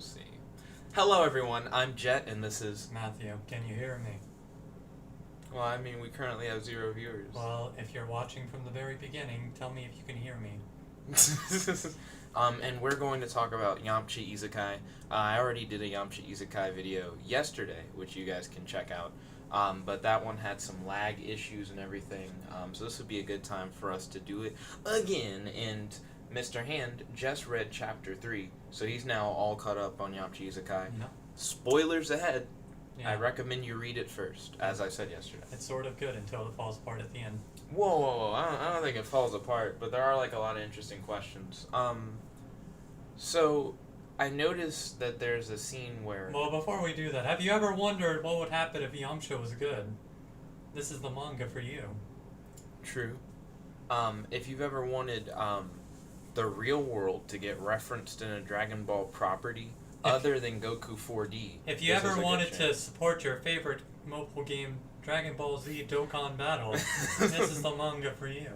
see. Hello, everyone. I'm Jet, and this is... Matthew, can you hear me? Well, I mean, we currently have 0 viewers. Well, if you're watching from the very beginning, tell me if you can hear me. And we're going to talk about Yamcha Isekai. I already did a Yamcha Isekai video yesterday, which you guys can check out. But that one had some lag issues and everything. So this would be a good time for us to do it again. And Mr.Hand just read Chapter 3, so he's now all caught up on Yamcha Isekai. No. Spoilers ahead. Yeah. I recommend you read it first, as I said yesterday. It's sort of good until it falls apart at the end. Whoa. I don't think it falls apart, but there are like a lot of interesting questions. So I noticed that there's a scene where... Well, before we do that, have you ever wondered what would happen if Yamcha was good? This is the manga for you. True. If you've ever wanted the real world to get referenced in a Dragon Ball property other than Goku 4D... If you ever wanted to support your favorite mobile game, Dragon Ball Z Dokkan Battle, this is the manga for you.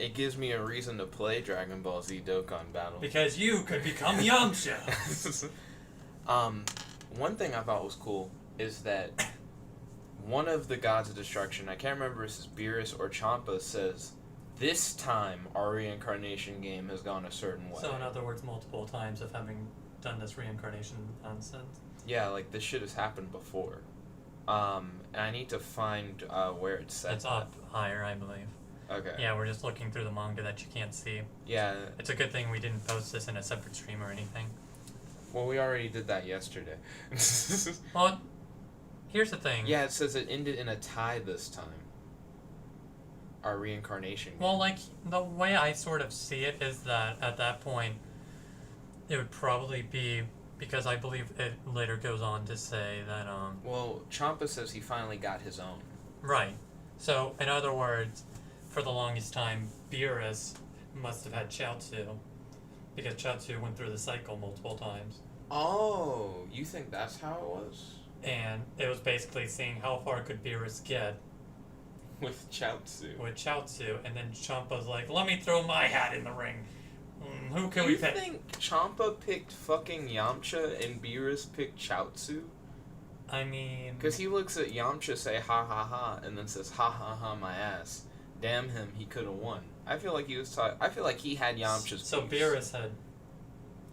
It gives me a reason to play Dragon Ball Z Dokkan Battle. Because you could become Yamcha! One thing I thought was cool is that one of the gods of destruction, I can't remember if it's Beerus or Champa, says, "This time our reincarnation game has gone a certain way." So in other words, multiple times of having done this reincarnation nonsense. Yeah, like this shit has happened before. And I need to find where it said It's up higher, I believe. Okay. Yeah, we're just looking through the manga that you can't see. Yeah. It's a good thing we didn't post this in a separate stream or anything. Well, we already did that yesterday. Well, here's the thing. Yeah, it says it ended in a tie this time. Our reincarnation game. Well, like, the way I sort of see it is that at that point, it would probably be, because I believe it later goes on to say that, Well, Champa says he finally got his own. Right. So, in other words, for the longest time, Beerus must have had Chaozu, because Chaozu went through the cycle multiple times. Oh, you think that's how it was? And it was basically seeing how far could Beerus get with Chaozu. With Chaozu, and then Champa's like, let me throw my hat in the ring. Who can we pick? You think Champa picked fucking Yamcha and Beerus picked Chaozu? I mean... Because he looks at Yamcha say ha ha ha, and then says ha ha ha my ass. Damn him, he could have won. I feel like he was I feel like he had Yamcha's So piece. Beerus had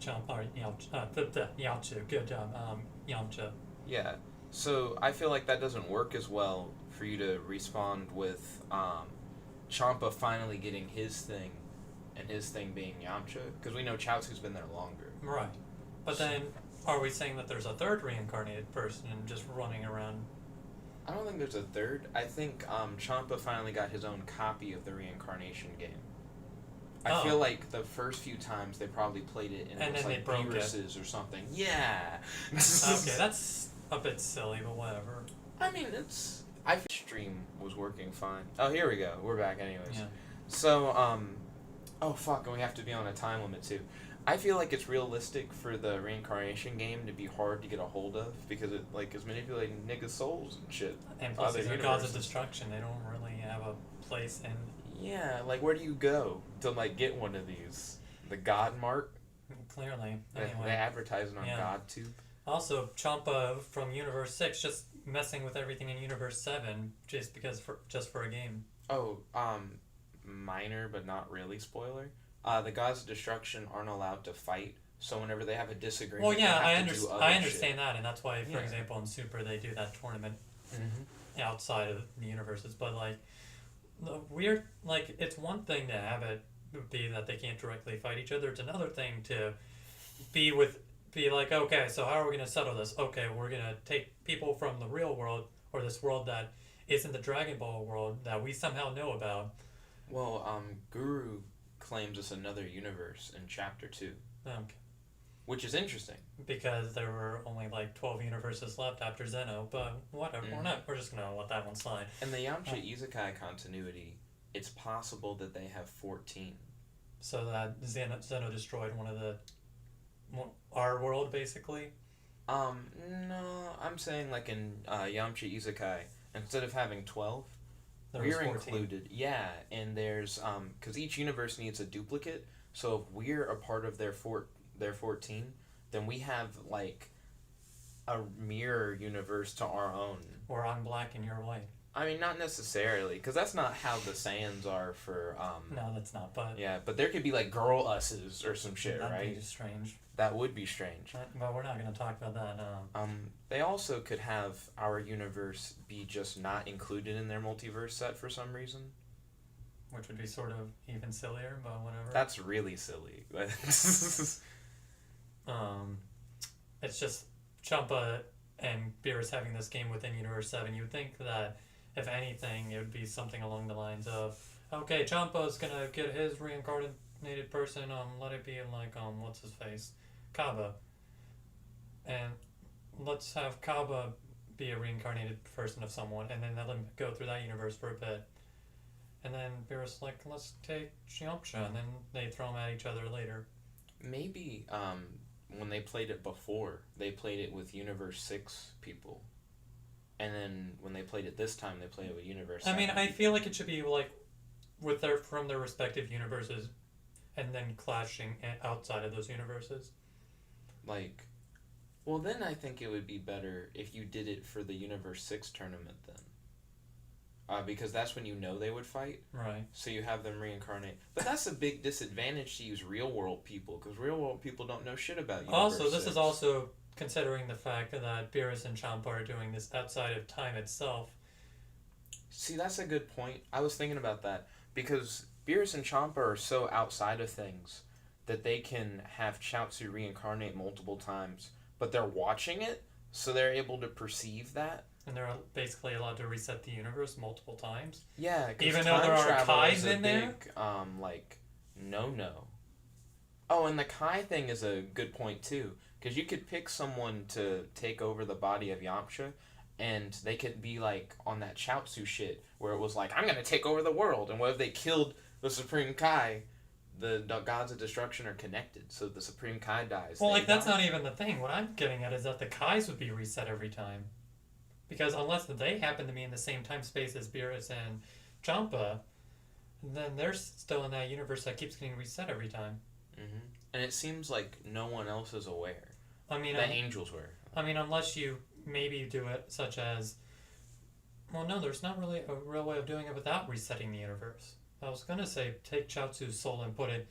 Yamcha, good job, Yamcha. Yeah, so I feel like that doesn't work as well for you to respond with Champa finally getting his thing, and his thing being Yamcha, because we know Chaozu's been there longer. Right. But then, are we saying that there's a third reincarnated person just running around? I don't think there's a third. I think Champa finally got his own copy of the reincarnation game. I feel like the first few times they probably played it and it was like Beerus's or something. Yeah. Okay, that's a bit silly, but whatever. I mean, I feel stream was working fine. Oh, here we go. We're back anyways. Yeah. So, oh fuck, and we have to be on a time limit too. I feel like it's realistic for the reincarnation game to be hard to get a hold of because it like is manipulating niggas' souls and shit. And plus, these are gods of destruction. They don't really have a place in. Yeah, like where do you go to like get one of these? The God Mart. Clearly, anyway. They advertise it on GodTube. Also, Champa from Universe 6 just messing with everything in Universe 7 just for a game. Oh, minor but not really spoiler. The gods of destruction aren't allowed to fight, so whenever they have a disagreement, well, yeah, I understand shit. that, and that's why, for example, in Super they do that tournament outside of the universes. But like, the weird, like, it's one thing to have it be that they can't directly fight each other. It's another thing to be like, okay, so how are we gonna settle this? Okay, we're gonna take people from the real world or this world that isn't the Dragon Ball world that we somehow know about. Well, Guru claims it's another universe in Chapter 2. Okay. Which is interesting. Because there were only like 12 universes left after Zeno, but whatever, we're just gonna let that one slide. In the Yamcha Isekai continuity, it's possible that they have 14. So that Zeno destroyed our world, basically? No, I'm saying like in Yamcha Isekai, instead of having 12, we're included. Yeah, and there's because each universe needs a duplicate. So if we're a part of their 14, then we have like a mirror universe to our own. Or I'm black and you're white. I mean, not necessarily, because that's not how the Saiyans are for. No, that's not. But yeah, but there could be like girl us's or some shit, that'd right? be strange. That would be strange. But we're not gonna talk about that. They also could have our universe be just not included in their multiverse set for some reason. Which would be sort of even sillier, but whatever. That's really silly. It's just Champa and Beerus having this game within Universe 7. You would think that, if anything, it would be something along the lines of, okay, Champa's gonna get his reincarnated person, let it be like, what's his face? Kaba. And let's have Kaba be a reincarnated person of someone, and then let him go through that universe for a bit. And then Beerus like, let's take Yamcha, and then they throw them at each other later. Maybe, when they played it before, they played it with Universe 6 people. And then when they played it this time, they played it with Universe 7 I mean, I people. feel like it should be like from their respective universes, and then clashing outside of those universes. Like, well, then I think it would be better if you did it for the Universe 6 tournament then. Because that's when you know they would fight. Right. So you have them reincarnate. But that's a big disadvantage to use real-world people, because real-world people don't know shit about Universe Also, this 6. is also considering the fact that Beerus and Champa are doing this outside of time itself. See, that's a good point. I was thinking about that, because Beerus and Champa are so outside of things that they can have Chaozu reincarnate multiple times, but they're watching it, so they're able to perceive that. And they're basically allowed to reset the universe multiple times. Yeah, even though there are Kais in there. Big, no. Oh, and the Kai thing is a good point too, because you could pick someone to take over the body of Yamcha, and they could be like on that Chaozu shit where it was like, I'm gonna take over the world, and what if they killed the Supreme Kai? The gods of destruction are connected, so if the Supreme Kai dies. Well, like that's not even the thing. What I'm getting at is that the Kais would be reset every time. Because unless they happen to be in the same time space as Beerus and Champa, then they're still in that universe that keeps getting reset every time. Mm-hmm. And it seems like no one else is aware. I mean, the angels were. I mean, unless you maybe do it such as, well, no, there's not really a real way of doing it without resetting the universe. I was gonna say take Chaozu's soul and put it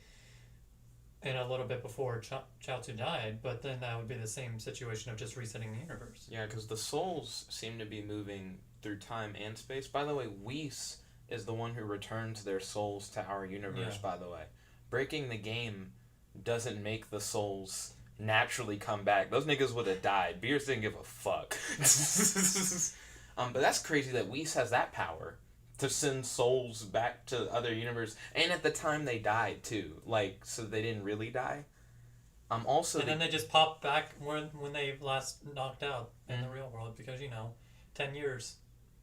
in a little bit before Chaozu died, but then that would be the same situation of just resetting the universe. Yeah, because the souls seem to be moving through time and space. By the way, Whis is the one who returns their souls to our universe, by the way. Breaking the game doesn't make the souls naturally come back. Those niggas would have died. Beerus didn't give a fuck. But that's crazy that Whis has that power to send souls back to other universe, and at the time they died too, like, so they didn't really die. Also, and then they just pop back when they last knocked out in the real world, because 10 years,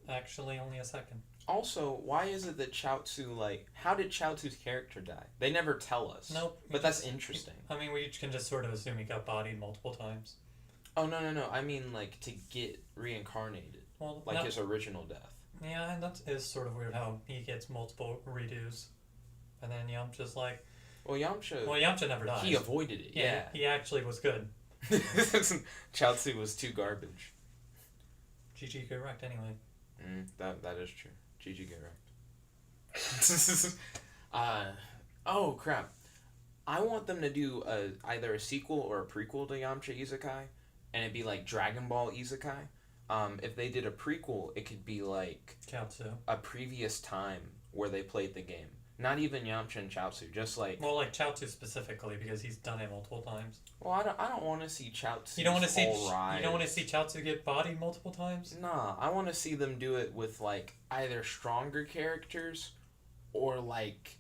actually only a second. Also, why is it that Chaozu, like, how did Chaozu's character die? They never tell us. Nope. But that's interesting. I mean, we can just sort of assume he got bodied multiple times. Oh, no. I mean, like, to get reincarnated. Well, like his original death. Yeah, and that is sort of weird how he gets multiple redos. And then Yamcha's like... Well, Yamcha never died. He avoided it, yeah. He actually was good. Chaozu was too garbage. GG correct, anyway. That is true. GG get wrecked. Oh crap. I want them to do either a sequel or a prequel to Yamcha Isekai, and it'd be like Dragon Ball Isekai. If they did a prequel, it could be like Chaozu. A previous time where they played the game. Not even Yamcha and Chaozu, just like... Well, like Chaozu specifically, because he's done it multiple times. Well, I don't want to see Chaozu. You don't want to see Chaozu get bodied multiple times? Nah, I want to see them do it with like either stronger characters or like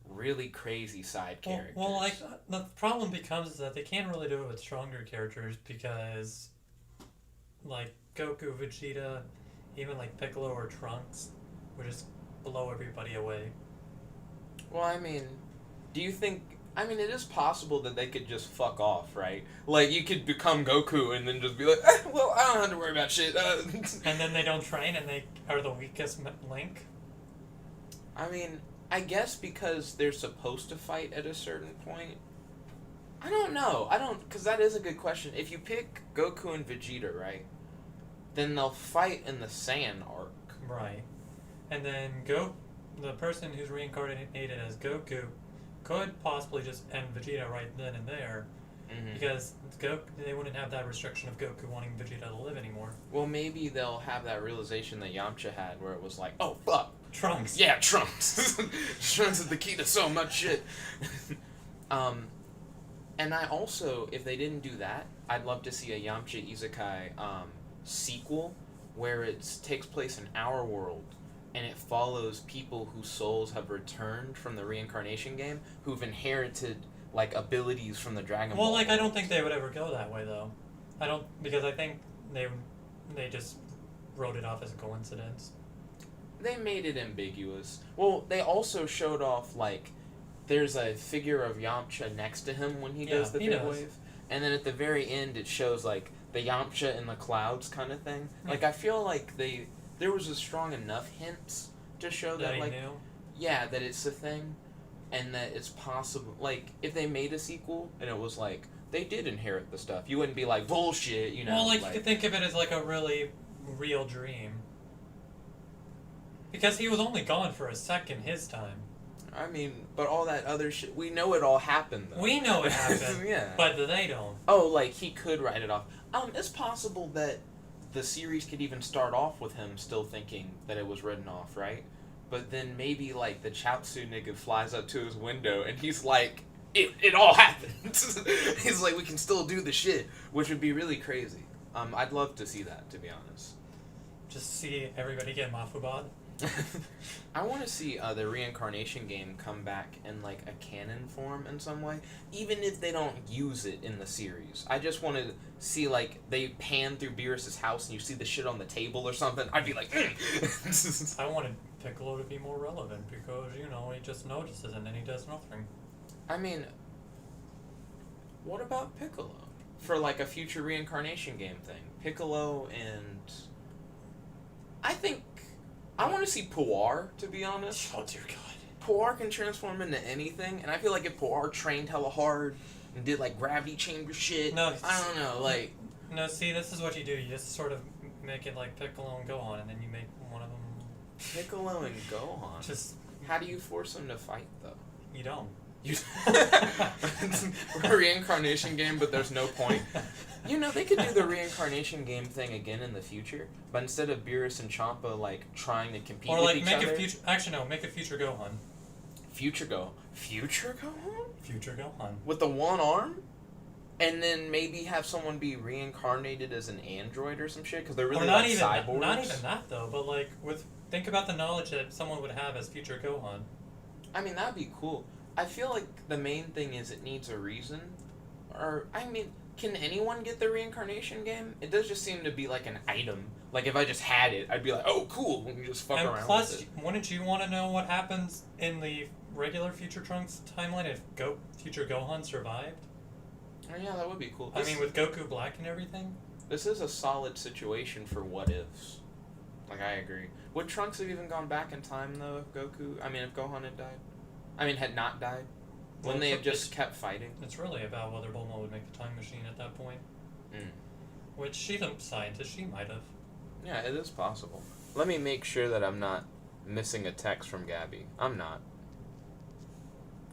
really crazy side characters. Well, like the problem becomes that they can't really do it with stronger characters because, like Goku, Vegeta, even like Piccolo or Trunks would just blow everybody away. Well, I mean, do you think... I mean, it is possible that they could just fuck off, right? Like, you could become Goku and then just be like, well, I don't have to worry about shit. And then they don't train and they are the weakest link? I mean, I guess because they're supposed to fight at a certain point. I don't know. Because that is a good question. If you pick Goku and Vegeta, right, then they'll fight in the Saiyan arc. Right. And then the person who's reincarnated as Goku could possibly just end Vegeta right then and there, because they wouldn't have that restriction of Goku wanting Vegeta to live anymore. Well, maybe they'll have that realization that Yamcha had, where it was like, oh fuck, Trunks. yeah, Trunks. Trunks is the key to so much shit. And I also, if they didn't do that, I'd love to see a Yamcha Isekai sequel where it takes place in our world and it follows people whose souls have returned from the reincarnation game who've inherited like abilities from the Dragon Ball. Well, like I don't think they would ever go that way though. Because I think they just wrote it off as a coincidence. They made it ambiguous. Well, they also showed off like there's a figure of Yamcha next to him when he does the big wave, and then at the very end it shows like the Yamcha in the clouds kind of thing. Like I feel like there was a strong enough hints to show that like knew? Yeah, that it's a thing, and that it's possible. Like if they made a sequel and it was like they did inherit the stuff, you wouldn't be like bullshit, you know. Well, like you could think of it as like a really real dream, because he was only gone for a second his time. I mean, but all that other shit, we know it all happened, though. We know it happened, yeah. But they don't. Oh, like, he could write it off. It's possible that the series could even start off with him still thinking that it was written off, right? But then maybe, like, the Chaozu nigga flies up to his window, and he's like, it all happened. He's like, we can still do the shit, which would be really crazy. I'd love to see that, to be honest. Just see everybody get Mafubad. I want to see the reincarnation game come back in like a canon form in some way, even if they don't use it in the series. I just want to see like they pan through Beerus's house and you see the shit on the table or something. I'd be like, I wanted Piccolo to be more relevant because he just notices and then he does nothing. I mean, what about Piccolo for like a future reincarnation game thing? Piccolo and I want to see Puar, to be honest. Oh, dear God. Puar can transform into anything, and I feel like if Puar trained hella hard and did, like, gravity chamber shit, I don't know, like... No, see, this is what you do. You just sort of make it like Piccolo and Gohan, and then you make one of them... Piccolo and Gohan? Just... How do you force them to fight, though? You don't. A reincarnation game, but there's no point. They could do the reincarnation game thing again in the future, but instead of Beerus and Champa like trying to compete with each other, make a future Gohan. Future Gohan With the one arm, and then maybe have someone be reincarnated as an android or some shit because they're really cyborgs. Not even that though, but think about the knowledge that someone would have as future Gohan. I mean, that'd be cool. I feel like the main thing is it needs a reason. Can anyone get the reincarnation game? It does just seem to be like an item. Like, if I just had it, I'd be like, oh, cool, we can just fuck around with it. Plus, wouldn't you want to know what happens in the regular Future Trunks timeline if Future Gohan survived? Oh, yeah, that would be cool. With Goku Black and everything? This is a solid situation for what-ifs. Like, I agree. Would Trunks have even gone back in time, though, if Gohan had died? Had not died? When they have just kept fighting? It's really about whether Bulma would make the time machine at that point. Which, she's a scientist, she might have. Yeah, it is possible. Let me make sure that I'm not missing a text from Gabby. I'm not.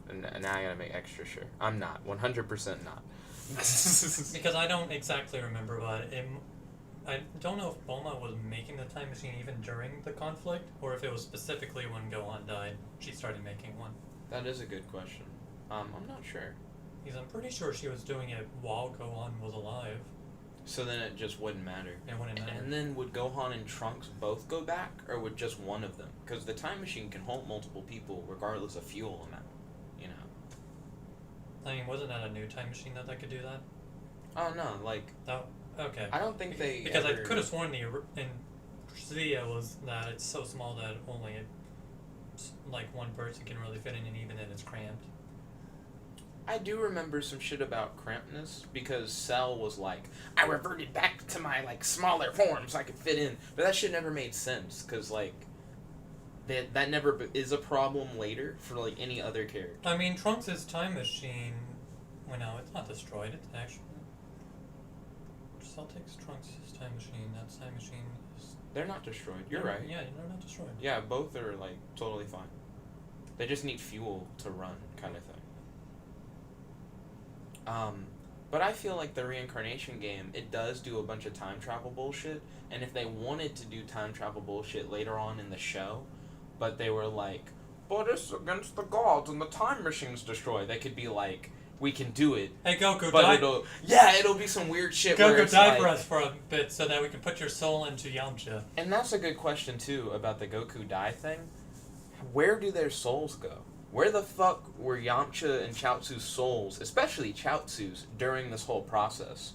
And now I gotta make extra sure. I'm not. 100% not. Because I don't exactly remember, but I don't know if Bulma was making the time machine even during the conflict, or if it was specifically when Gohan died, she started making one. That is a good question. I'm not sure. Because I'm pretty sure she was doing it while Gohan was alive. So then it just wouldn't matter. It wouldn't matter. And then would Gohan and Trunks both go back, or would just one of them? Because the time machine can hold multiple people regardless of fuel amount, Wasn't that a new time machine that could do that? Oh, no, Oh, okay. I don't think they Because I could have sworn in Zia was that it's so small that only one person can really fit in, and even then it's cramped. I do remember some shit about crampedness, because Cell was like, I reverted back to my, smaller form so I could fit in. But that shit never made sense, because, that never is a problem later for, any other character. Trunks' time machine Well, no, it's not destroyed. It's actually Celtics Trunks' time machine. That time machine is. They're not destroyed. You're right. Yeah, they're not destroyed. Yeah, both are like totally fine. They just need fuel to run, kind of thing. But I feel like the reincarnation game, it does do a bunch of time travel bullshit, and if they wanted to do time travel bullshit later on in the show, but they were like, but it's against the gods and the time machine's destroyed, they could be like, we can do it. Hey, Goku, But die. it'll be some weird shit where Goku, it's die like, for us for a bit so that we can put your soul into Yamcha. And that's a good question, too, about the Goku die thing. Where do their souls go? Where the fuck were Yamcha and Chaozu's souls, especially Chaozu's, during this whole process?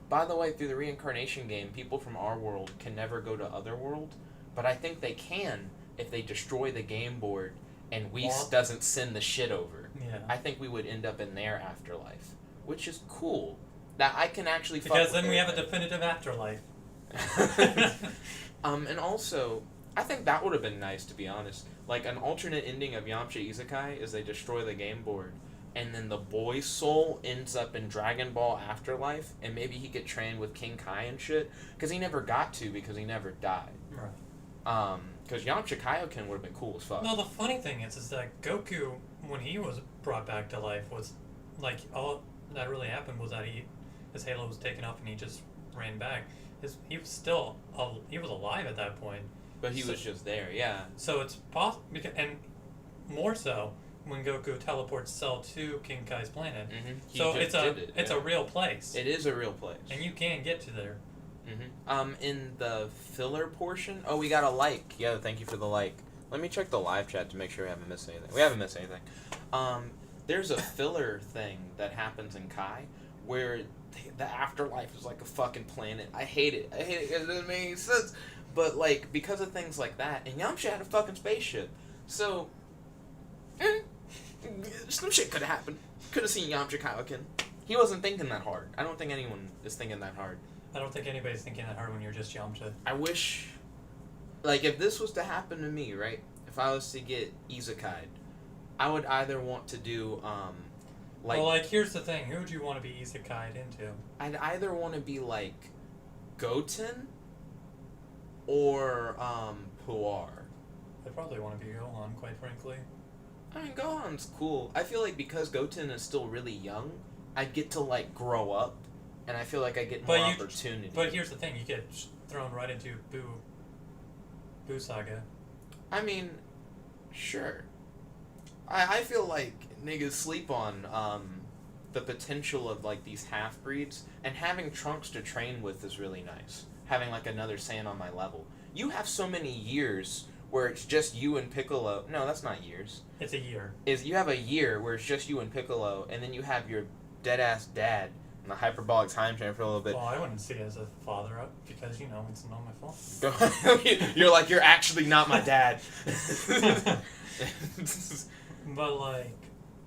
By the way, through the reincarnation game, people from our world can never go to Otherworld, but I think they can if they destroy the game board and Whis doesn't send the shit over. Yeah. I think we would end up in their afterlife, which is cool. That I can actually fuck Because with then we their have a thing. definitive afterlife. And also, I think that would have been nice, to be honest. Like, an alternate ending of Yamcha Isekai is they destroy the game board, and then the boy's soul ends up in Dragon Ball Afterlife, and maybe he get trained with King Kai and shit, because he never got to, because he never died. Right. Because Yamcha Kaioken would have been cool as fuck. No, the funny thing is that Goku, when he was brought back to life, was like all that really happened was that his halo was taken off and he just ran back. He was still he was alive at that point. But he was just there, yeah. So it's possible, and more so when Goku teleports Cell to King Kai's planet. Mm-hmm. So it's a real place. It is a real place. And you can get to there. Mm-hmm. In the filler portion, we got a like. Yeah, thank you for the like. Let me check the live chat to make sure we haven't missed anything. We haven't missed anything. There's a filler thing that happens in Kai where the afterlife is like a fucking planet. I hate it. It doesn't make any sense. But, like, because of things like that, and Yamcha had a fucking spaceship. So, some shit could have happened. Could have seen Yamcha Kaioken. He wasn't thinking that hard. I don't think anyone is thinking that hard. I don't think anybody's thinking that hard when you're just Yamcha. I wish, like, if this was to happen to me, right? If I was to get isekai'd, I would either want to do, well, like, here's the thing. Who would you want to be isekai'd into? I'd either want to be, like, Goten or, Puar. I'd probably want to be Gohan, quite frankly. I mean, Gohan's cool. I feel like because Goten is still really young, I'd get to, like, grow up, and I feel like I get more opportunity. But here's the thing. You get thrown right into Buu Saga. I mean, sure. I feel like niggas sleep on the potential of like these half-breeds, and having Trunks to train with is really nice. Having like another Saiyan on my level. You have so many years where it's just you and Piccolo. No, that's not years. It's a year. You have a year where it's just you and Piccolo, and then you have your dead-ass dad in the hyperbolic time chamber for a little bit. Well, I wouldn't see it as a father up because, you know, it's not my fault. You're like, you're actually not my dad. But, like,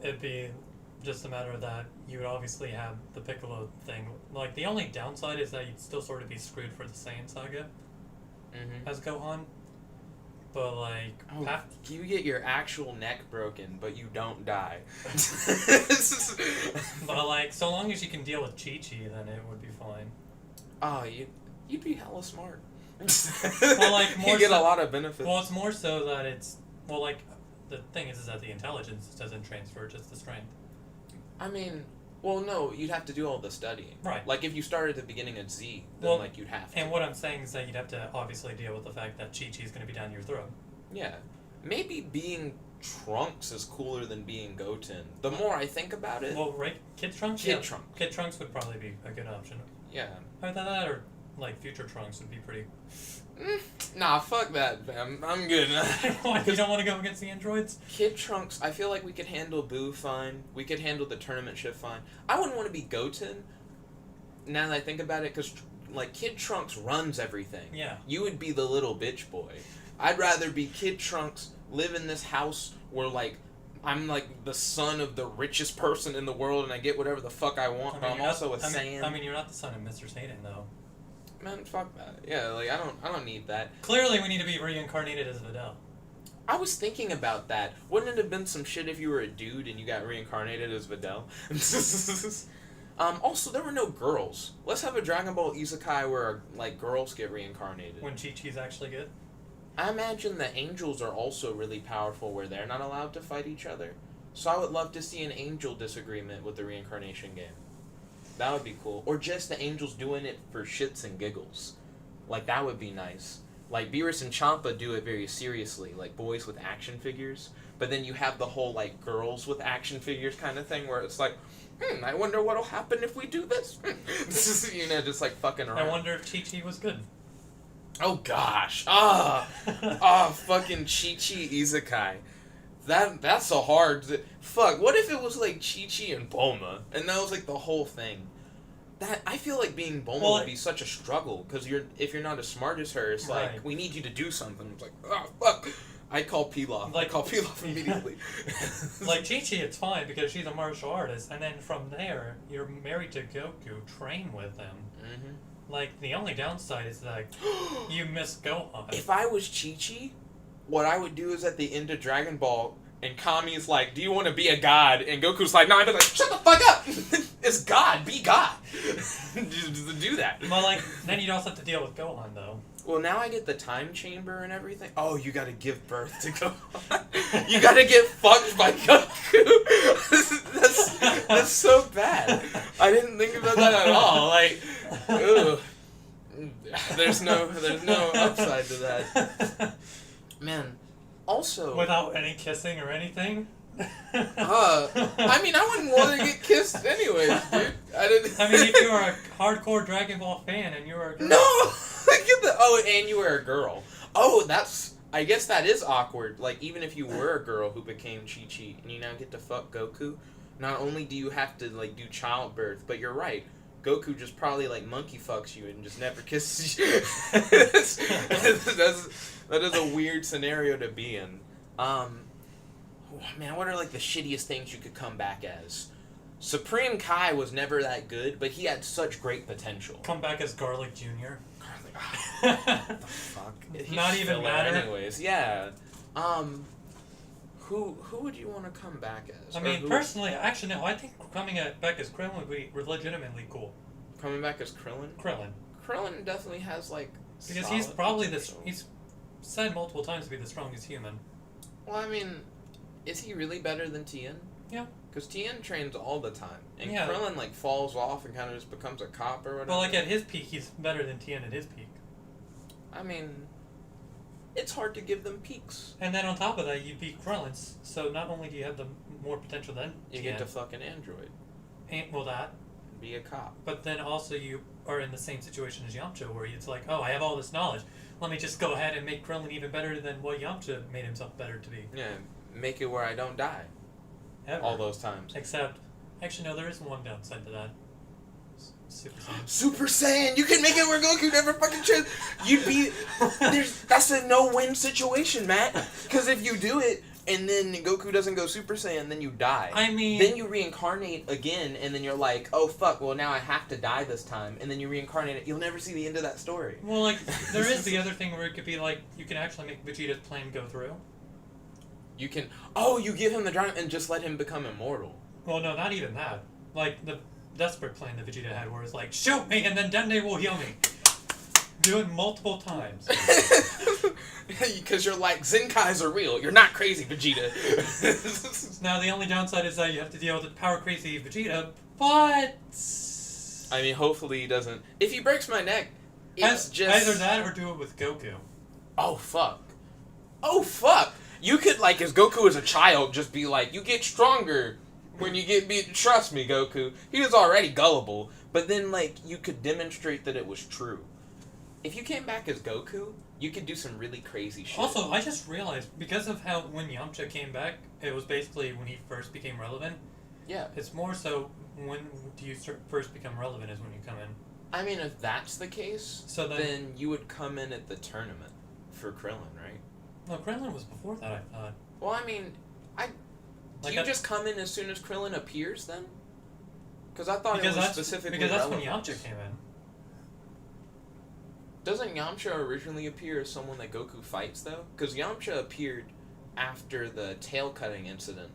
it'd be just a matter of that you would obviously have the Piccolo thing. Like, the only downside is that you'd still sort of be screwed for the Saiyan Saga as Gohan. But, like... you get your actual neck broken, but you don't die. But, like, so long as you can deal with Chi-Chi, then it would be fine. Oh, you'd be hella smart. Well, like, more you get a lot of benefits. Well, it's more so that it's... Well, like... The thing is that the intelligence doesn't transfer, just the strength. I mean, well, no, you'd have to do all the studying. Right. Like, if you started at the beginning of Z, then, like, you'd have to. And what I'm saying is that you'd have to obviously deal with the fact that Chi-Chi is going to be down your throat. Yeah. Maybe being Trunks is cooler than being Goten. The more I think about it... Well, right? Kid Trunks? Trunks. Kid Trunks would probably be a good option. Yeah. Either that or, like, Future Trunks would be pretty... Nah, fuck that, fam. I'm good. Why? You don't want to go against the androids? Kid Trunks, I feel like we could handle Boo fine. We could handle the tournament shit fine. I wouldn't want to be Goten, now that I think about it, because, like, Kid Trunks runs everything. Yeah. You would be the little bitch boy. I'd rather be Kid Trunks, live in this house where, like, I'm, like, the son of the richest person in the world and I get whatever the fuck I want, but I'm also a Saiyan. I mean, you're not the son of Mr. Satan, though. Man, fuck that. Yeah, like, I don't need that. Clearly, we need to be reincarnated as Videl. I was thinking about that. Wouldn't it have been some shit if you were a dude and you got reincarnated as Videl? Also, there were no girls. Let's have a Dragon Ball Isekai where, like, girls get reincarnated. When Chi-Chi's actually good? I imagine the angels are also really powerful where they're not allowed to fight each other. So I would love to see an angel disagreement with the reincarnation game. That would be cool. Or just the angels doing it for shits and giggles. Like, that would be nice. Like, Beerus and Champa do it very seriously, like boys with action figures. But then you have the whole, like, girls with action figures kind of thing where it's like, I wonder what'll happen if we do this. You know, just, like, fucking around. I wonder if Chi-Chi was good. Oh, gosh. Fucking Chi-Chi Isekai. That's a hard... Fuck, what if it was, like, Chi-Chi and Bulma? And that was, like, the whole thing. I feel like being Bulma would be such a struggle, because if you're not as smart as her, it's like, we need you to do something. It's like, oh, fuck. I call Pilaf. I call Pilaf immediately. Like, Chi-Chi, it's fine, because she's a martial artist, and then from there, you're married to Goku, train with him. Mm-hmm. Like, the only downside is that you miss Gohan. If I was Chi-Chi, what I would do is at the end of Dragon Ball, and Kami's like, do you want to be a god? And Goku's like, no, I'd be like, shut the fuck up! It's God, be God! Just do that. Well, like, then you'd also have to deal with Gohan, though. Well, now I get the time chamber and everything. Oh, you gotta give birth to Gohan. You gotta get fucked by Goku. That's so bad. I didn't think about that at all. Like, ugh. There's no upside to that. Man, also... Without any kissing or anything? I mean, I wouldn't want to get kissed anyways, dude. I mean, if you were a hardcore Dragon Ball fan and you were a girl... No! And you were a girl. Oh, I guess that is awkward. Like, even if you were a girl who became Chi-Chi and you now get to fuck Goku, not only do you have to, like, do childbirth, but you're right. Goku just probably, like, monkey fucks you and just never kisses you. That is a weird scenario to be in. Man, what are, like, the shittiest things you could come back as? Supreme Kai was never that good, but he had such great potential. Come back as Garlic Jr. What the fuck? Not even matter. Anyways, yeah. Who would you want to come back as? I mean, personally, actually, no. I think coming back as Krillin would be legitimately cool. Coming back as Krillin? Krillin definitely has, like, because he's probably he's said multiple times to be the strongest human. Well, I mean, is he really better than Tien? Yeah. Because Tien trains all the time. And Krillin, like, falls off and kind of just becomes a cop or whatever. Well, like, at his peak, he's better than Tien at his peak. I mean, it's hard to give them peaks. And then on top of that, you beat Krillin, so not only do you have the more potential than you Tien, get to fuck an android. Well, that. Be a cop. But then also you are in the same situation as Yamcha, where it's like, oh, I have all this knowledge. Let me just go ahead and make Krillin even better than what Yamcha made himself better to be. Yeah, make it where I don't die. Ever. All those times. Except, actually, no, there is one downside to that. Super Saiyan. Super Saiyan! You can make it where Goku never fucking tried. You'd be... That's a no-win situation, Matt. Because if you do it, and then Goku doesn't go Super Saiyan, then you die. I mean... Then you reincarnate again, and then you're like, oh, fuck, well, now I have to die this time. And then you reincarnate it. You'll never see the end of that story. Well, like, there is the other thing where it could be like, you can actually make Vegeta's plan go through. You can... Oh, you give him the dragon and just let him become immortal. Well, no, not even that. Like, the desperate plan that Vegeta had where it's like, shoot me and then Dende will heal me. Do it multiple times. Because you're like, Zenkais are real. You're not crazy, Vegeta. Now, the only downside is that you have to deal with the power crazy Vegeta, but... I mean, hopefully he doesn't... If he breaks my neck, it's just... Either that or do it with Goku. Oh, fuck. Oh, fuck! You could, like, as Goku as a child, just be like, you get stronger when you get beat. Trust me, Goku. He was already gullible, but then, like, you could demonstrate that it was true. If you came back as Goku, you could do some really crazy shit. Also, I just realized, because of how when Yamcha came back, it was basically when he first became relevant. Yeah. It's more so, when do you first become relevant is when you come in. I mean, if that's the case, so then you would come in at the tournament for Krillin, right? No, Krillin was before that, I thought. Well, I mean, do you just come in as soon as Krillin appears, then? Because I thought it was specifically because that's relevant. when Yamcha came in. Doesn't Yamcha originally appear as someone that Goku fights, though? Because Yamcha appeared after the tail cutting incident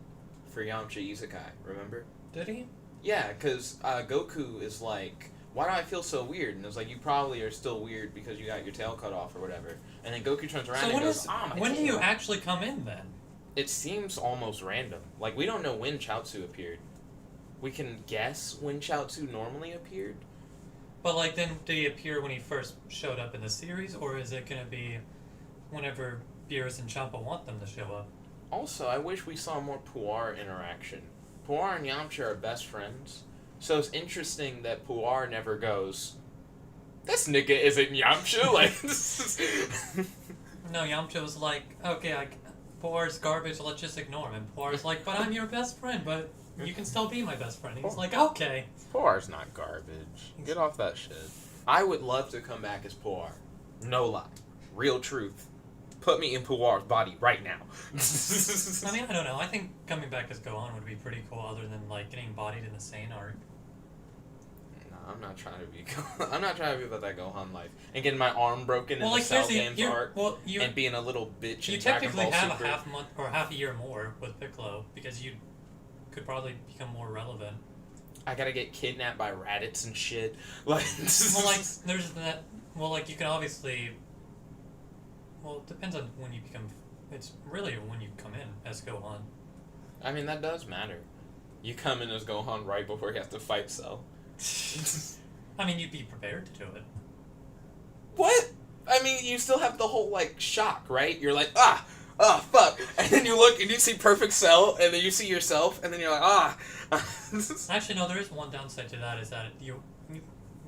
for Yamcha Isekai, remember? Did he? Yeah, because Goku is like, why do I feel so weird? And it's like, you probably are still weird because you got your tail cut off or whatever. And then Goku turns around and goes, my when do tail. you actually come in then? It seems almost random. Like, we don't know when Chaozu appeared. We can guess when Chaozu normally appeared. But, like, then did he appear when he first showed up in the series, or is it going to be whenever Beerus and Champa want them to show up? Also, I wish we saw more Puar interaction. Puar and Yamcha are best friends, so it's interesting that Puar never goes, this nigga isn't Yamcha, like, this is... No, Yamcha was like, okay, Puar's garbage, let's just ignore him. And Puar's like, but I'm your best friend, but you can still be my best friend. And he's like, okay. Puar's not garbage. Get off that shit. I would love to come back as Puar. No lie. Real truth. Put me in Puar's body right now. I mean, I don't know. I think coming back as Gohan would be pretty cool, other than like getting bodied in the Saiyan arc. No, I'm not trying to be. I'm not trying to be about that Gohan life and getting my arm broken in the like, Cell Games arc you and being a little bitch. You in Dragon technically Ball have Super. a half month or half a year more with Piccolo because you could probably become more relevant. I gotta get kidnapped by Raditz and shit. Like, well, like there's that. Well, like you can obviously. Well, it depends on when you become. It's really when you come in as Gohan. I mean, that does matter. You come in as Gohan right before you have to fight Cell. I mean, you'd be prepared to do it. What? I mean, you still have the whole, like, shock, right? You're like, fuck. And then you look and you see Perfect Cell, and then you see yourself, and then you're like, Actually, no, there is one downside to that, is that you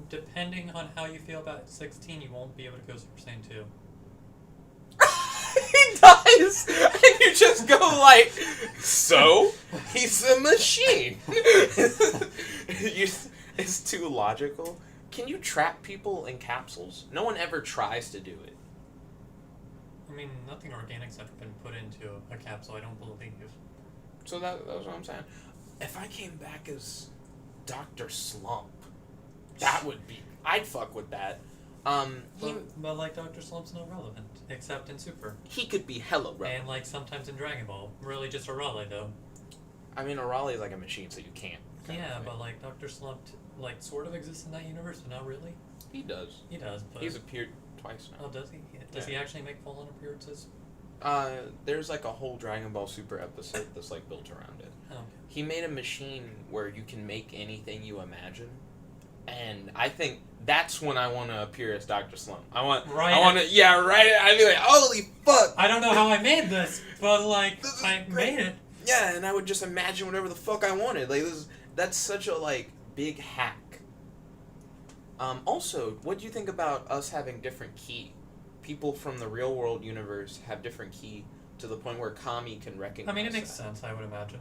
depending on how you feel about 16, you won't be able to go Super Saiyan 2. He dies, and you just go like, so? He's a machine. It's too logical. Can you trap people in capsules? No one ever tries to do it. I mean, nothing organic's ever been put into a capsule, I don't believe. So that's what I'm saying. If I came back as Dr. Slump, that would be... I'd fuck with that. But like Dr. Slump's not relevant, except in Super. He could be hella relevant. And like sometimes in Dragon Ball. Really just Arale though. I mean, Arale is like a machine, so you can't. Yeah, but like Dr. Slump like sort of exists in that universe, but not really. He does. He does, but... He's appeared twice now. Oh, does he? Does he actually make full-on appearances? There's like a whole Dragon Ball Super episode that's like built around it. Oh. He made a machine where you can make anything you imagine. And I think that's when I want to appear as Dr. Slump. I want to, yeah, right. I'd be like, holy fuck. I don't know how I made this, but like, I made it. Yeah, and I would just imagine whatever the fuck I wanted. Like, that's such a, like, big hack. Also, what do you think about us having different ki? People from the real world universe have different ki to the point where Kami can recognize I mean, it makes sense, I would imagine.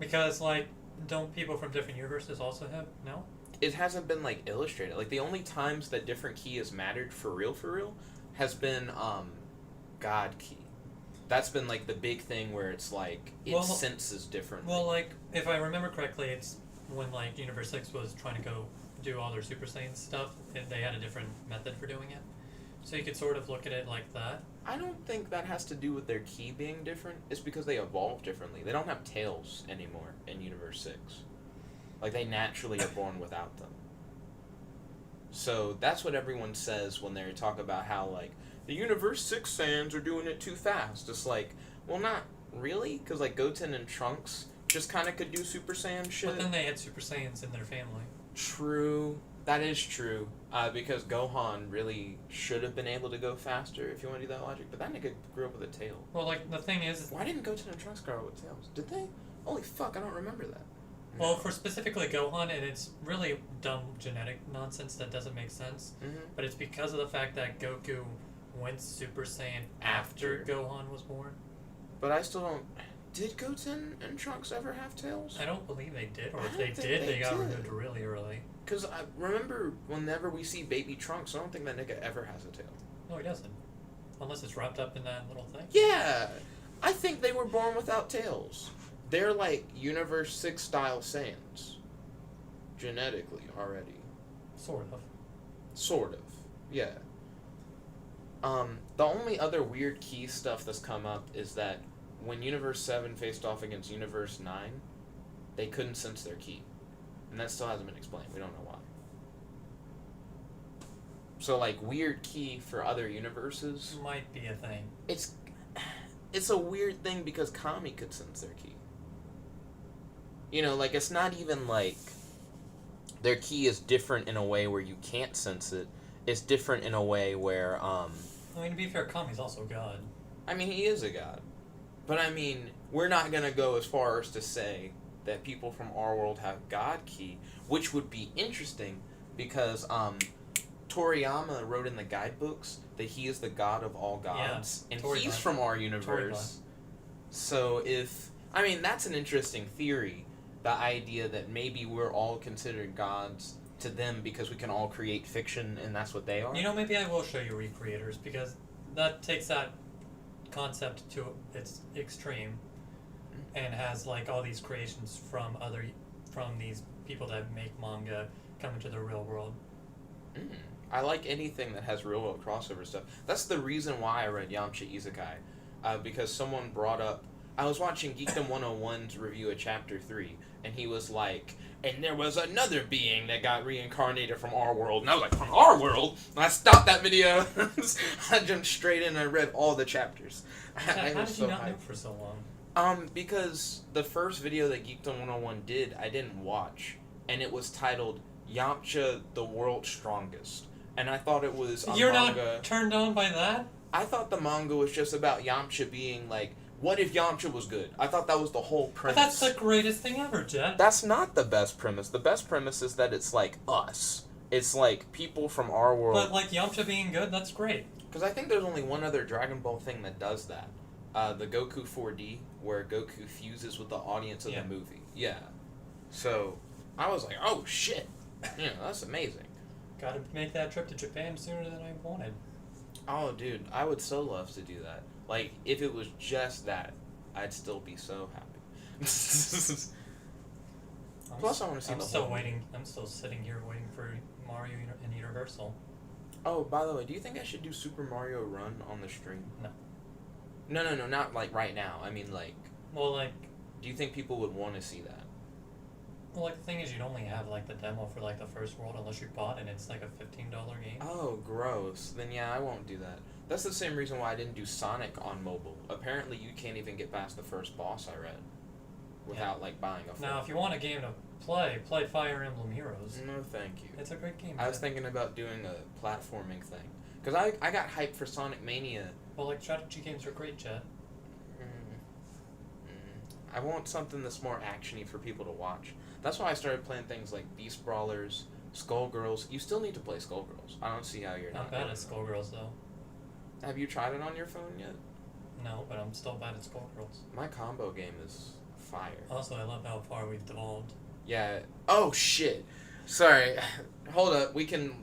Because, like, don't people from different universes also have? No? It hasn't been, like, illustrated. Like, the only times that different ki has mattered for real, has been, God ki. That's been, like, the big thing where it's, like, it senses differently. Well, like, if I remember correctly, it's when, like, Universe 6 was trying to go do all their Super Saiyan stuff, and they had a different method for doing it. So you could sort of look at it like that. I don't think that has to do with their ki being different. It's because they evolve differently. They don't have tails anymore in Universe 6. Like, they naturally are born without them. So that's what everyone says when they talk about how, like, the Universe 6 Saiyans are doing it too fast. It's like, well, not really, because, like, Goten and Trunks just kind of could do Super Saiyan shit. But then they had Super Saiyans in their family. True. That is true. Because Gohan really should have been able to go faster, if you want to do that logic. But that nigga grew up with a tail. Well, like, the thing is... Why didn't Goten and Trunks grow up with tails? Did they? Holy fuck, I don't remember that. Well, for specifically Gohan, and it's really dumb genetic nonsense that doesn't make sense. Mm-hmm. But it's because of the fact that Goku went Super Saiyan after Gohan was born. But I still don't... Did Goten and Trunks ever have tails? I don't believe they did, or if they did, they got removed really early. Because I remember whenever we see baby Trunks, I don't think that nigga ever has a tail. No, he doesn't. Unless it's wrapped up in that little thing. Yeah! I think they were born without tails. They're like Universe 6 style Saiyans. Genetically already. Sort of. Sort of. Yeah. The only other weird key stuff that's come up is that when Universe 7 faced off against Universe 9, they couldn't sense their ki. And that still hasn't been explained. We don't know why. So, like, weird ki for other universes. Might be a thing. It's a weird thing because Kami could sense their ki. You know, like, it's not even like their ki is different in a way where you can't sense it. It's different in a way where, I mean, to be fair, Kami's also God. I mean, he is a god. But, I mean, we're not going to go as far as to say that people from our world have god ki, which would be interesting because, Toriyama wrote in the guidebooks that he is the god of all gods, and Toriyama. he's from our universe. So that's an interesting theory, the idea that maybe we're all considered gods to them because we can all create fiction and that's what they are. You know, maybe I will show you Recreators, because that takes that concept to its extreme and has like all these creations from these people that make manga come into the real world. I like anything that has real world crossover stuff. That's the reason why I read Yamcha Isekai, because someone brought up, I was watching Geekdom 101's review of Chapter 3, and he was like, and there was another being that got reincarnated from our world. And I was like, from our world? And I stopped that video. I jumped straight in and I read all the chapters. How did you not know for so long? Because the first video that Geekdom 101 did, I didn't watch. And it was titled, Yamcha, the World's Strongest. And I thought it was a You're manga. not turned on by that? I thought the manga was just about Yamcha being like, what if Yamcha was good? I thought that was the whole premise. But that's the greatest thing ever, Jet. That's not the best premise. The best premise is that it's like us. It's like people from our world. But like Yamcha being good, that's great. Because I think there's only one other Dragon Ball thing that does that. The Goku 4D, where Goku fuses with the audience of the movie. Yeah. So, I was like, oh shit. You know, that's amazing. Gotta make that trip to Japan sooner than I wanted. Oh, dude, I would so love to do that. Like, if it was just that, I'd still be so happy. Plus, I want to see the whole... I'm still sitting here waiting for Mario and Universal. Oh, by the way, do you think I should do Super Mario Run on the stream? No. No, not like right now. I mean, like... Well, like... Do you think people would want to see that? Well, like, the thing is, you'd only have, like, the demo for, like, the first world unless you bought it, and it's, like, a $15 game. Oh, gross. Then, yeah, I won't do that. That's the same reason why I didn't do Sonic on mobile. Apparently, you can't even get past the first boss, I read, without, like, buying a full... Now, if you want a game to play Fire Emblem Heroes. No, thank you. It's a great game. I was thinking about doing a platforming thing. Because I got hyped for Sonic Mania. Well, like, strategy games are great, Jet. I want something that's more action-y for people to watch. That's why I started playing things like Beast Brawlers, Skullgirls. You still need to play Skullgirls. I don't see how you're not bad at Skullgirls, though. Have you tried it on your phone yet? No, but I'm still bad at Skullgirls. My combo game is fire. Also, I love how far we've devolved. Yeah. Oh, shit. Sorry. Hold up. We can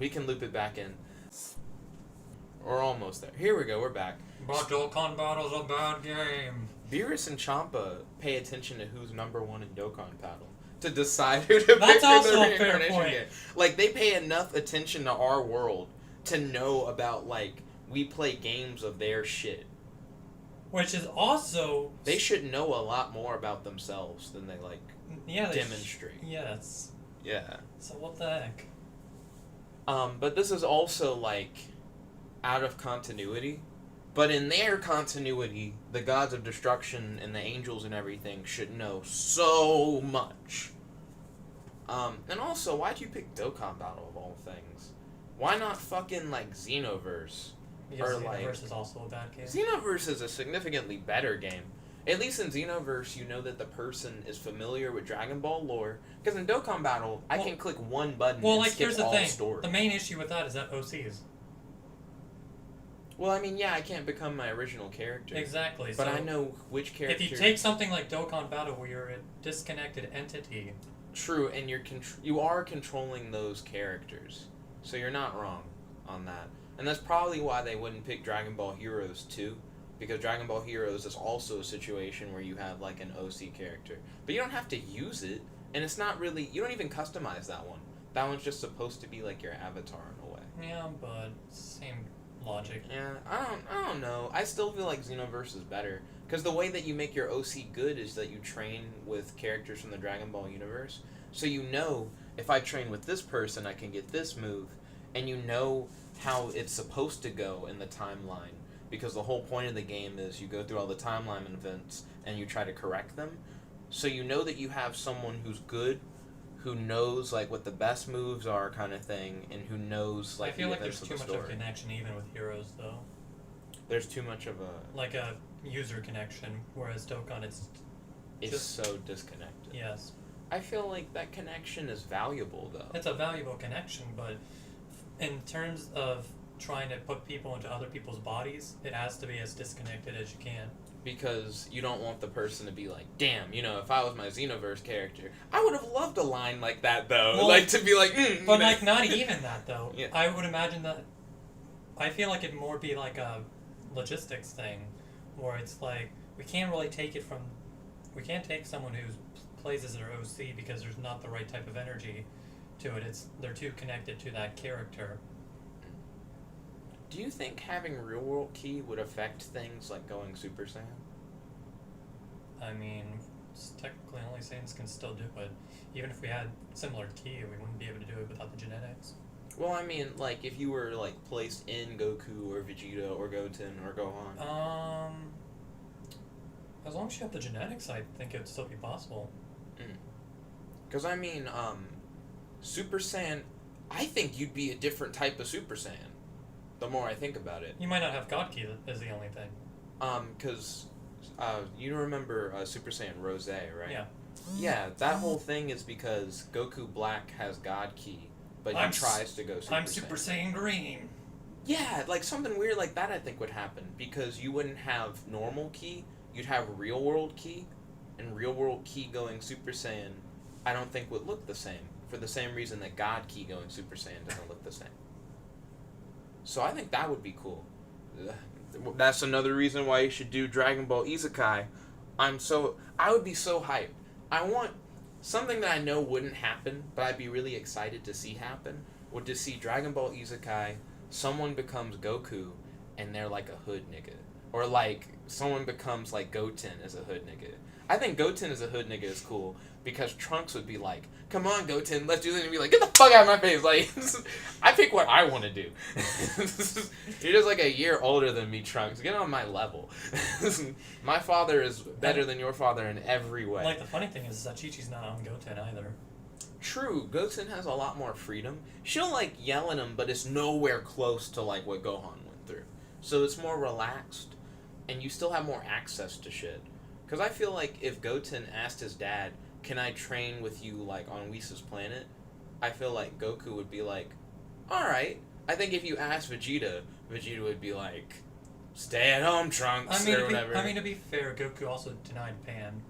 loop it back in. We're almost there. Here we go. We're back. But Dokkan Battle's a bad game. Beerus and Champa pay attention to who's number one in Dokkan Battle to decide who to pick for the reincarnation game. Like, they pay enough attention to our world to know about, like, we play games of their shit. Which is also... They should know a lot more about themselves than they, like, demonstrate. Yes. Yeah. So what the heck? But this is also, like, out of continuity. But in their continuity, the gods of destruction and the angels and everything should know so much. And also, why'd you pick Dokkan Battle of all things? Why not fucking, like, Xenoverse? Because Xenoverse is also a bad game. Xenoverse is a significantly better game. At least in Xenoverse, you know that the person is familiar with Dragon Ball lore. Because in Dokkan Battle, I can click one button and skip here's the all thing. story. The main issue with that is that OCs. Well, I mean, yeah, I can't become my original character. Exactly. But I know which character... If you take something like Dokkan Battle where you're a disconnected entity... True, and you are controlling those characters. So you're not wrong on that. And that's probably why they wouldn't pick Dragon Ball Heroes 2. Because Dragon Ball Heroes is also a situation where you have, like, an OC character. But you don't have to use it. And it's not really... You don't even customize that one. That one's just supposed to be, like, your avatar in a way. Yeah, but same logic. Yeah, I don't know. I still feel like Xenoverse is better. Because the way that you make your OC good is that you train with characters from the Dragon Ball universe. So you know, if I train with this person, I can get this move. And you know how it's supposed to go in the timeline. Because the whole point of the game is you go through all the timeline events and you try to correct them. So you know that you have someone who's good, who knows like what the best moves are, kind of thing, and who knows like I feel the like there's events too of the much of a story. connection even with heroes, though. There's too much of a Like a user connection, whereas Dokkan, it's just so disconnected. yes. I feel like that connection is valuable though. It's a valuable connection, but in terms of trying to put people into other people's bodies, it has to be as disconnected as you can. Because you don't want the person to be like, damn, you know, if I was my Xenoverse character, I would have loved a line like that though. Well, like to be like, But like not even that though. Yeah. I would imagine that. I feel like it'd more be like a logistics thing, where it's like we can't really take it from. We can't take someone who plays as their OC because there's not the right type of energy to it. They're too connected to that character. Do you think having real world ki would affect things like going Super Saiyan? I mean, technically only Saiyans can still do it. Even if we had similar ki, we wouldn't be able to do it without the genetics. Well, I mean, like if you were like placed in Goku or Vegeta or Goten or Gohan. As long as you have the genetics, I think it would still be possible. Because I mean, Super Saiyan, I think you'd be a different type of Super Saiyan. The more I think about it. You might not have God ki is the only thing. Because you remember Super Saiyan Rose, right? Yeah. Yeah, that whole thing is because Goku Black has God ki, but he tries to go Super Saiyan. I'm Super Saiyan Green. Yeah, like something weird like that I think would happen, because you wouldn't have normal ki, you'd have real world ki, and real world ki going Super Saiyan I don't think would look the same, for the same reason that God ki going Super Saiyan doesn't look the same. So I think that would be cool. That's another reason why you should do Dragon Ball Isekai. I would be so hyped. I want something that I know wouldn't happen, but I'd be really excited to see happen, would to see Dragon Ball Isekai, someone becomes Goku, and they're like a hood nigga. Or like, someone becomes like Goten as a hood nigga. I think Goten as a hood nigga is cool, because Trunks would be like, come on Goten, let's do this, and be like, get the fuck out of my face, like, I pick what I want to do. You're just like a year older than me, Trunks, get on my level. My father is better than your father in every way. Like, the funny thing is that Chi-Chi's not on Goten either. True, Goten has a lot more freedom. She'll like yell at him, but it's nowhere close to like what Gohan went through. So it's more relaxed, and you still have more access to shit. Because I feel like if Goten asked his dad, can I train with you, like, on Whis' planet? I feel like Goku would be like, alright. I think if you asked Vegeta, Vegeta would be like, stay at home, Trunks, or whatever. To be fair, Goku also denied Pan.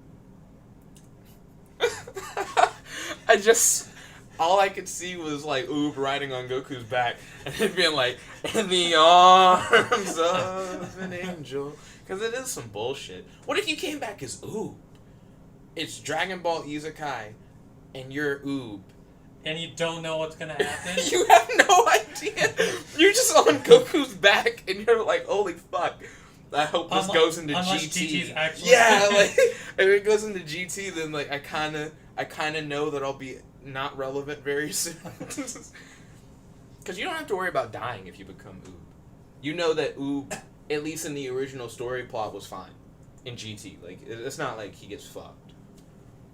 All I could see was, like, Oob riding on Goku's back, and it being like, in the arms of an angel. Because it is some bullshit. What if you came back as Oob? It's Dragon Ball Isekai, and you're Oob. And you don't know what's gonna happen? You have no idea. You're just on Goku's back, and you're like, holy fuck. I hope this goes into unless GT. GT's actually Yeah, like, if it goes into GT, then, like, I kinda know that I'll be not relevant very soon. Because you don't have to worry about dying if you become Oob. You know that Oob, at least in the original story plot, was fine in GT. Like, it's not like he gets fucked.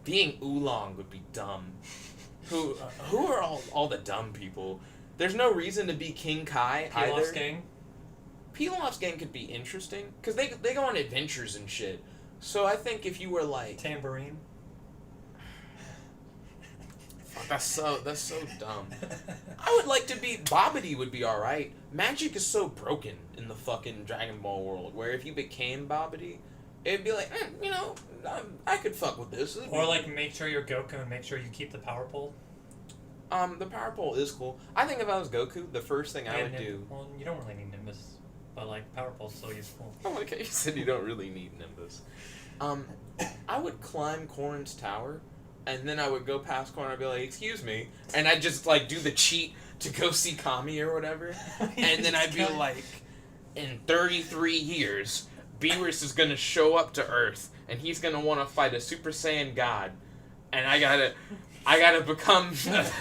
Being Oolong would be dumb. Who are all the dumb people? There's no reason to be King Kai either. Pilaf's gang? Pilaf's gang could be interesting, because they go on adventures and shit. So I think if you were like... Tambourine? Fuck, that's so dumb. I would like to be... Babidi would be alright. Magic is so broken in the fucking Dragon Ball world, where if you became Babidi, it'd be like, you know, I could fuck with this. Or like, make sure you're Goku and make sure you keep the power pole. The power pole is cool. I think if I was Goku, the first thing I would do... Well, you don't really need Nimbus, but like, power pole's so useful. Oh, okay, you said you don't really need Nimbus. I would climb Corrin's tower, and then I would go past Corrin and I'd be like, excuse me, and I'd just like do the cheat to go see Kami or whatever, and then I'd be like, in 33 years, Beerus is gonna show up to Earth, and he's gonna want to fight a Super Saiyan God, and I gotta become,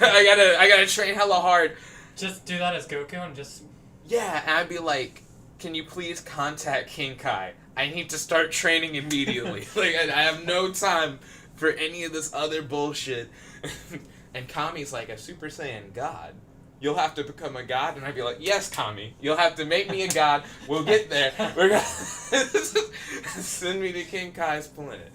I gotta train hella hard. Just do that as Goku and just... Yeah, and I'd be like, can you please contact King Kai? I need to start training immediately. Like, I have no time for any of this other bullshit. And Kami's like, a Super Saiyan God? You'll have to become a god? And I'd be like, yes, Kami. You'll have to make me a god. We'll get there. We're gonna send me to King Kai's planet.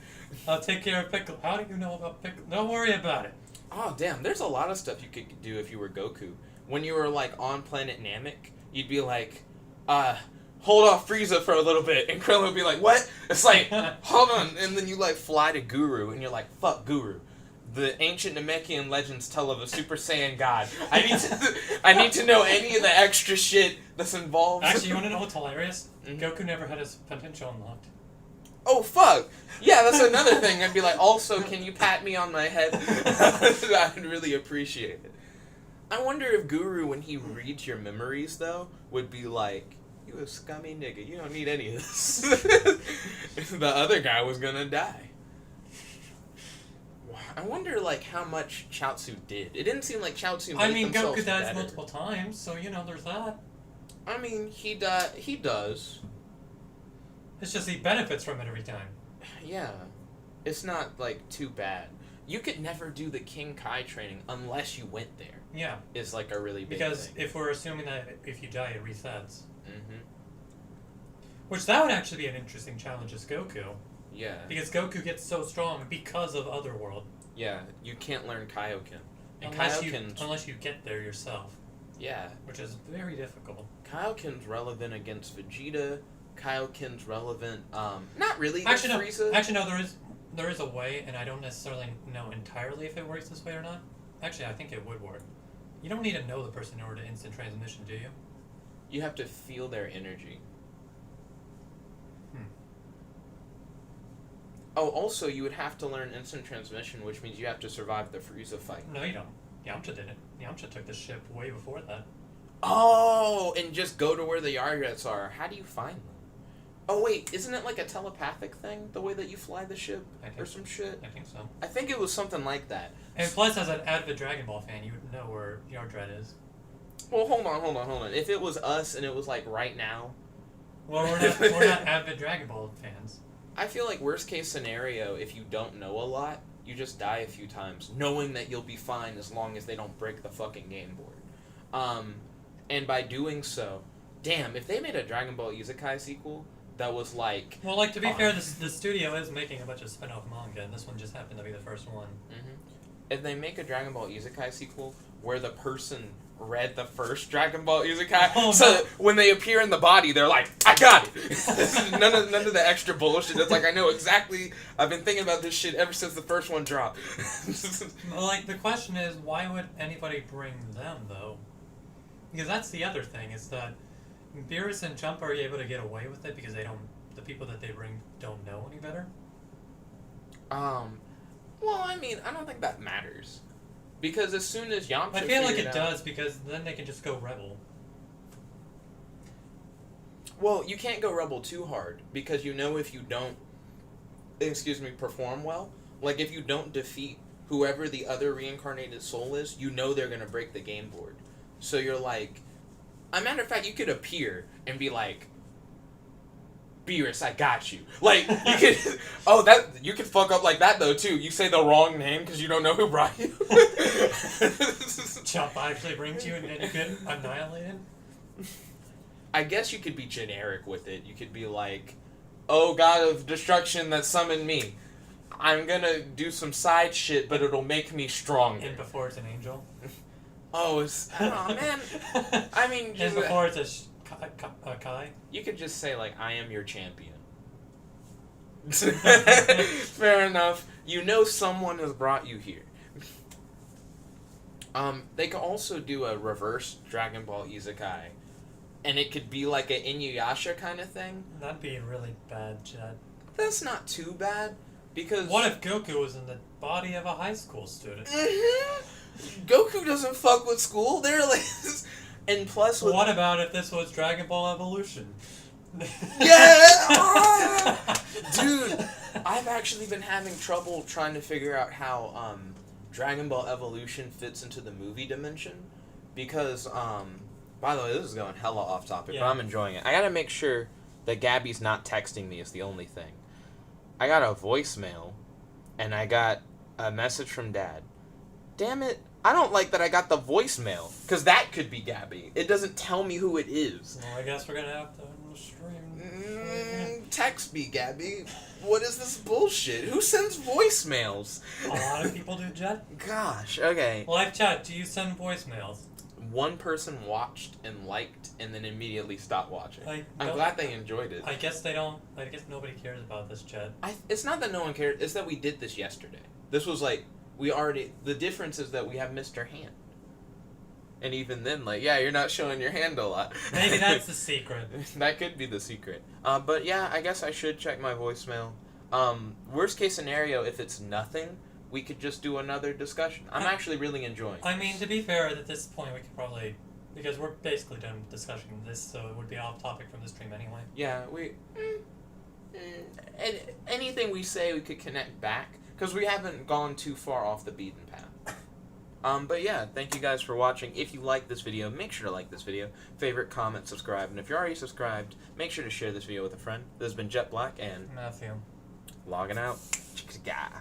I'll take care of Piccolo. How do you know about Piccolo? Don't worry about it. Oh, damn. There's a lot of stuff you could do if you were Goku. When you were, like, on planet Namek, you'd be like, hold off Frieza for a little bit. And Krillin would be like, what? It's like, hold on. And then you, like, fly to Guru, and you're like, fuck Guru. The ancient Namekian legends tell of a Super Saiyan God. I need to know any of the extra shit that's involved. Actually, you want to know what's hilarious? Mm-hmm. Goku never had his potential unlocked. Oh, fuck. Yeah, that's another thing. I'd be like, also, can you pat me on my head? I'd really appreciate it. I wonder if Guru, when he reads your memories, though, would be like, you a scummy nigga. You don't need any of this. The other guy was gonna die. I wonder, like, how much Chaozu did. It didn't seem like Chaozu made themselves Goku dies better. multiple times, so, you know, there's that. I mean, he does. It's just he benefits from it every time. Yeah. It's not, like, too bad. You could never do the King Kai training unless you went there. Yeah. It's, like, a really big Because thing. if we're assuming that if you die, it resets. Mm-hmm. Which that would actually be an interesting challenge as Goku. Yeah. Because Goku gets so strong because of Otherworld. Yeah, you can't learn Kaioken. And unless you get there yourself. Yeah. Which is very difficult. Kaioken's relevant against Vegeta. Kaioken's relevant, not really against against Frieza. Actually, no, there is a way, and I don't necessarily know entirely if it works this way or not. Actually, I think it would work. You don't need to know the person in order to instant transmission, do you? You have to feel their energy. Oh, also, you would have to learn instant transmission, which means you have to survive the Frieza fight. No, you don't. Yamcha did it. Yamcha took the ship way before that. Oh, and just go to where the Yargats are. How do you find them? Oh, wait, isn't it like a telepathic thing, the way that you fly the ship? Or some shit? I think so. I think it was something like that. And plus, as an avid Dragon Ball fan, you would know where Yardrat is. Well, hold on. If it was us and it was like right now... Well, we're not avid Dragon Ball fans. I feel like worst case scenario, if you don't know a lot, you just die a few times, knowing that you'll be fine as long as they don't break the fucking game board. And by doing so, damn, if they made a Dragon Ball Isekai sequel that was like... Well, like, to be fair, the studio is making a bunch of spin-off manga, and this one just happened to be the first one. Mm-hmm. If they make a Dragon Ball Isekai sequel where the person read the first Dragon Ball Isekai, so when they appear in the body, they're like, I got it! none of the extra bullshit. It's like, I know exactly, I've been thinking about this shit ever since the first one dropped. Well, like, the question is, why would anybody bring them, though? Because that's the other thing, is that Beerus and Jump are able to get away with it because the people that they bring don't know any better? Well, I mean, I don't think that matters. Because as soon as Yamcha I feel like it does, because then they can just go rebel. Well, you can't go rebel too hard, because you know if you don't, perform well, like if you don't defeat whoever the other reincarnated soul is, you know they're going to break the game board. So you're like, a matter of fact, you could appear and be like, Beerus, I got you. Like, you could, you could fuck up like that though too. You say the wrong name because you don't know who brought you. Chop actually brings you and then you get annihilated? I guess you could be generic with it. You could be like, oh god of destruction that summoned me. I'm gonna do some side shit, but it'll make me stronger. And before it's an angel? Oh man. I mean, and before it's a Kai? You could just say, like, I am your champion. Fair enough. You know someone has brought you here. They could also do a reverse Dragon Ball Isekai. And it could be like an Inuyasha kind of thing. That'd be really bad, Jed. That's not too bad, because... What if Goku was in the body of a high school student? Mm-hmm. Goku doesn't fuck with school. They're like... And plus, with What about if this was Dragon Ball Evolution? yeah, dude, I've actually been having trouble trying to figure out how Dragon Ball Evolution fits into the movie dimension, because by the way, this is going hella off topic, but I'm enjoying it. I gotta make sure that Gabby's not texting me is the only thing. I got a voicemail, and I got a message from Dad. Damn it. I don't like that I got the voicemail, because that could be Gabby. It doesn't tell me who it is. Well, I guess we're going to have to stream. Text me, Gabby. What is this bullshit? Who sends voicemails? A lot of people do, Jet. Gosh, okay. Live chat, do you send voicemails? One person watched and liked and then immediately stopped watching. I'm No, glad they enjoyed it. I guess they don't. I guess nobody cares about this, Jet. It's not that no one cared. It's that we did this yesterday. This was like, the difference is that we have Mr.Hand. And even then, like, yeah, you're not showing your hand a lot. Maybe that's the secret. That could be the secret. But yeah, I guess I should check my voicemail. Worst case scenario, if it's nothing, we could just do another discussion. I'm actually really enjoying I mean, to be fair, at this point, we could probably... Because we're basically done with discussing this, so it would be off topic from the stream anyway. Yeah, anything we say, we could connect back. Because we haven't gone too far off the beaten path. But yeah, thank you guys for watching. If you like this video, make sure to like this video. Favorite, comment, subscribe. And if you're already subscribed, make sure to share this video with a friend. This has been Jet Black and... Matthew. Logging out. Chicka-chicka.